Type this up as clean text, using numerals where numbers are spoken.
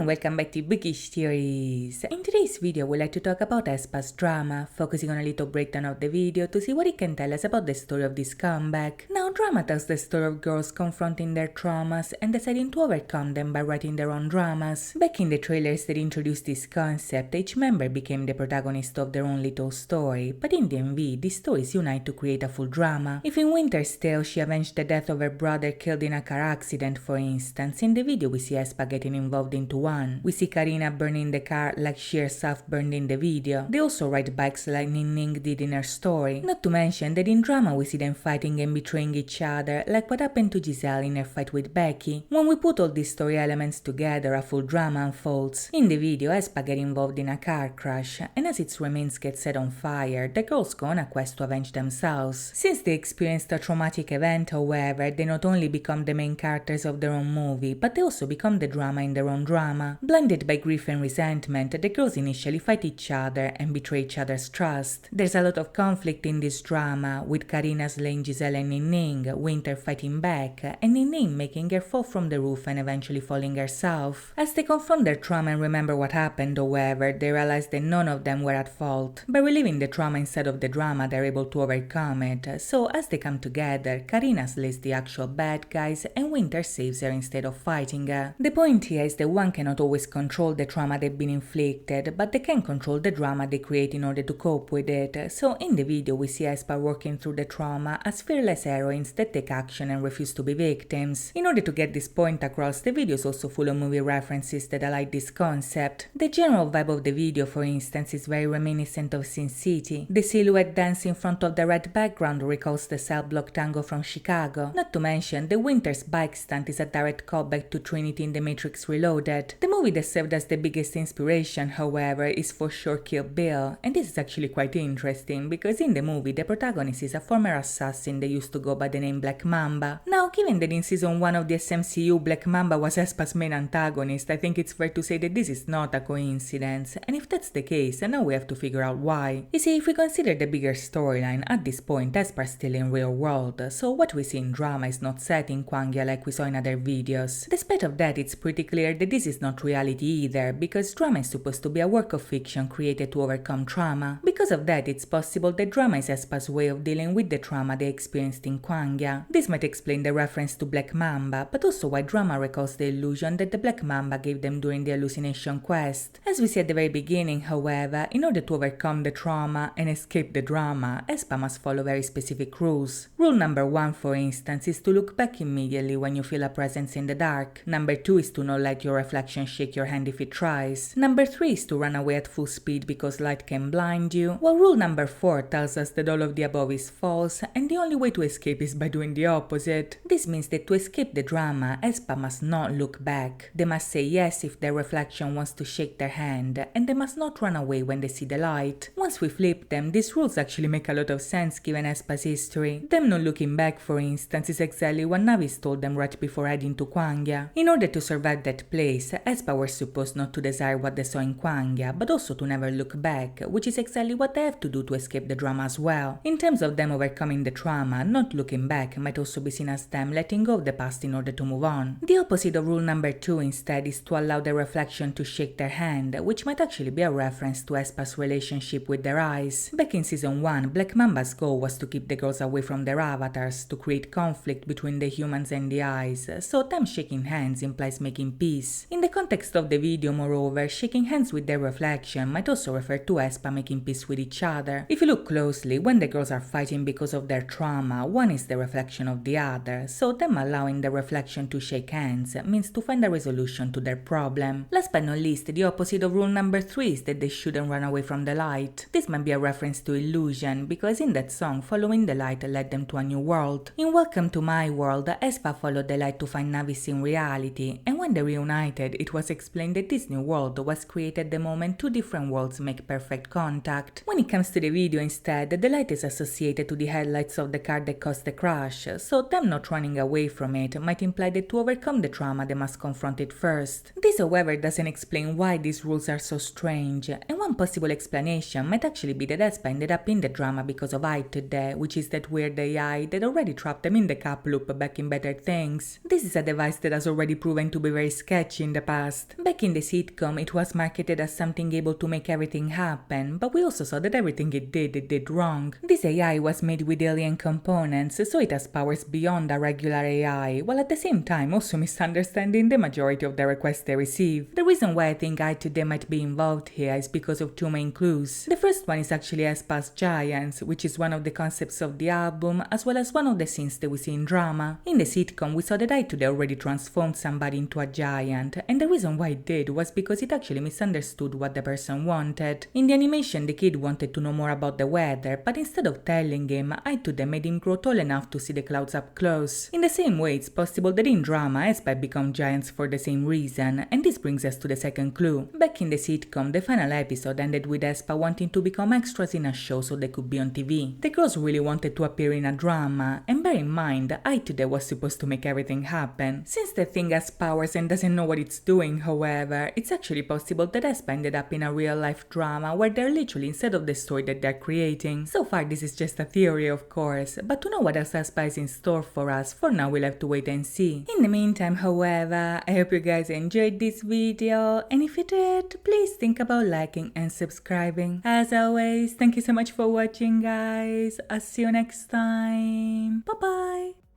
and welcome back to Bookish Theories. In today's video, we'd like to talk about aespa's drama, focusing on a little breakdown of the video to see what it can tell us about the story of this comeback. Now, drama tells the story of girls confronting their traumas and deciding to overcome them by writing their own dramas. Back in the trailers that introduced this concept, each member became the protagonist of their own little story, but in the MV, these stories unite to create a full drama. If in Winter's Tale she avenged the death of her brother killed in a car accident, for instance, in the video we see aespa getting involved into one. We see Karina burning the car like she herself burned in the video. They also ride bikes like Ning did in her story. Not to mention that in drama we see them fighting and betraying each other, like what happened to Giselle in her fight with Becky. When we put all these story elements together, a full drama unfolds. In the video, aespa get involved in a car crash, and as its remains get set on fire, the girls go on a quest to avenge themselves. Since they experienced a traumatic event, however, they not only become the main characters of their own movie, but they also become the drama in their own drama. Blinded by grief and resentment, the girls initially fight each other and betray each other's trust. There's a lot of conflict in this drama, with Karina slaying Giselle and Ning, Winter fighting back, and Ning making her fall from the roof and eventually falling herself. As they confront their trauma and remember what happened, however, they realize that none of them were at fault. By reliving the trauma instead of the drama, they're able to overcome it. So as they come together, Karina slays the actual bad guys and Winter saves her instead of fighting her. The point here is that one cannot always control the trauma they've been inflicted, but they can control the drama they create in order to cope with it. So in the video we see aespa working through the trauma as fearless heroines that take action and refuse to be victims. In order to get this point across, the video is also full of movie references that highlight this concept. The general vibe of the video, for instance, is very reminiscent of Sin City. The silhouette dance in front of the red background recalls the cell block tango from Chicago. Not to mention, the Winter's bike stunt is a direct callback to Trinity in The Matrix Reloaded. The movie that served as the biggest inspiration, however, is for sure Kill Bill, and this is actually quite interesting because in the movie the protagonist is a former assassin that used to go by the name Black Mamba. Now, given that in season 1 of the SMCU Black Mamba was aespa's main antagonist, I think it's fair to say that this is not a coincidence, and if that's the case, now we have to figure out why. You see, if we consider the bigger storyline, at this point aespa is still in real world, so what we see in drama is not set in Kwangya like we saw in other videos. Despite of that, it's pretty clear that this is not reality either, because drama is supposed to be a work of fiction created to overcome trauma. Because of that, it's possible that drama is aespa's way of dealing with the trauma they experienced in Kwangya. This might explain the reference to Black Mamba, but also why drama recalls the illusion that the Black Mamba gave them during the hallucination quest. As we see at the very beginning, however, in order to overcome the trauma and escape the drama, aespa must follow very specific rules. Rule number 1, for instance, is to look back immediately when you feel a presence in the dark. Number 2 is to not let your reflection shake your hand if it tries. Number 3 is to run away at full speed because light can blind you. While rule number 4 tells us that all of the above is false and the only way to escape is by doing the opposite. This means that to escape the drama, aespa must not look back. They must say yes if their reflection wants to shake their hand, and they must not run away when they see the light. Once we flip them, these rules actually make a lot of sense given aespa's history. Them not looking back, for instance, is exactly what Navis told them right before heading to Kwangya. In order to survive that place, aespa were supposed not to desire what they saw in Kwangya, but also to never look back, which is exactly what they have to do to escape the drama as well. In terms of them overcoming the trauma, not looking back might also be seen as them letting go of the past in order to move on. The opposite of rule number 2 instead is to allow their reflection to shake their hand, which might actually be a reference to aespa's relationship with their eyes. Back in season 1, Black Mamba's goal was to keep the girls away from their avatars, to create conflict between the humans and the eyes, so them shaking hands implies making peace. In the context of the video, moreover, shaking hands with their reflection might also refer to aespa making peace with each other. If you look closely, when the girls are fighting because of their trauma, one is the reflection of the other, so them allowing the reflection to shake hands means to find a resolution to their problem. Last but not least, the opposite of rule number 3 is that they shouldn't run away from the light. This might be a reference to Illusion, because in that song, following the light led them to a new world. In Welcome to My World, aespa followed the light to find Navis in reality, and when they reunited, it was explained that this new world was created the moment two different worlds make perfect contact. When it comes to the video instead, the light is associated to the headlights of the car that caused the crash, so them not running away from it might imply that to overcome the trauma they must confront it first. This, however, doesn't explain why these rules are so strange, and one possible explanation might actually be that aespa ended up in the drama because of Aitode, which is that weird AI that already trapped them in the cap loop back in Better Things. This is a device that has already proven to be very sketchy in the past. Back in the sitcom, it was marketed as something able to make everything happen, but we also saw that everything it did wrong. This AI was made with alien components, so it has powers beyond a regular AI, while at the same time also misunderstanding the majority of the requests they receive. The reason why I think I2D might be involved here is because of two main clues. The first one is actually aespa's giants, which is one of the concepts of the album, as well as one of the scenes that we see in drama. In the sitcom, we saw that I2D already transformed somebody into a giant, and the reason why it did was because it actually misunderstood what the person wanted. In the animation, the kid wanted to know more about the weather, but instead of telling him, I2D made him grow tall enough to see the clouds up close. In the same way, it's possible that in drama, aespa become giants for the same reason, and this brings us to the second clue. Back in the sitcom, the final episode ended with aespa wanting to become extras in a show so they could be on TV. The girls really wanted to appear in a drama, and bear in mind, I2D was supposed to make everything happen. Since the thing has powers and doesn't know what it's doing, however, it's actually possible that aespa ended up in a real-life drama where they're literally inside of the story that they're creating. So far, this is just a theory, of course, but to know what else aespa is in store for us, for now we'll have to wait and see. In the meantime, however, I hope you guys enjoyed this video, and if you did, please think about liking and subscribing. As always, thank you so much for watching, guys. I'll see you next time. Bye bye.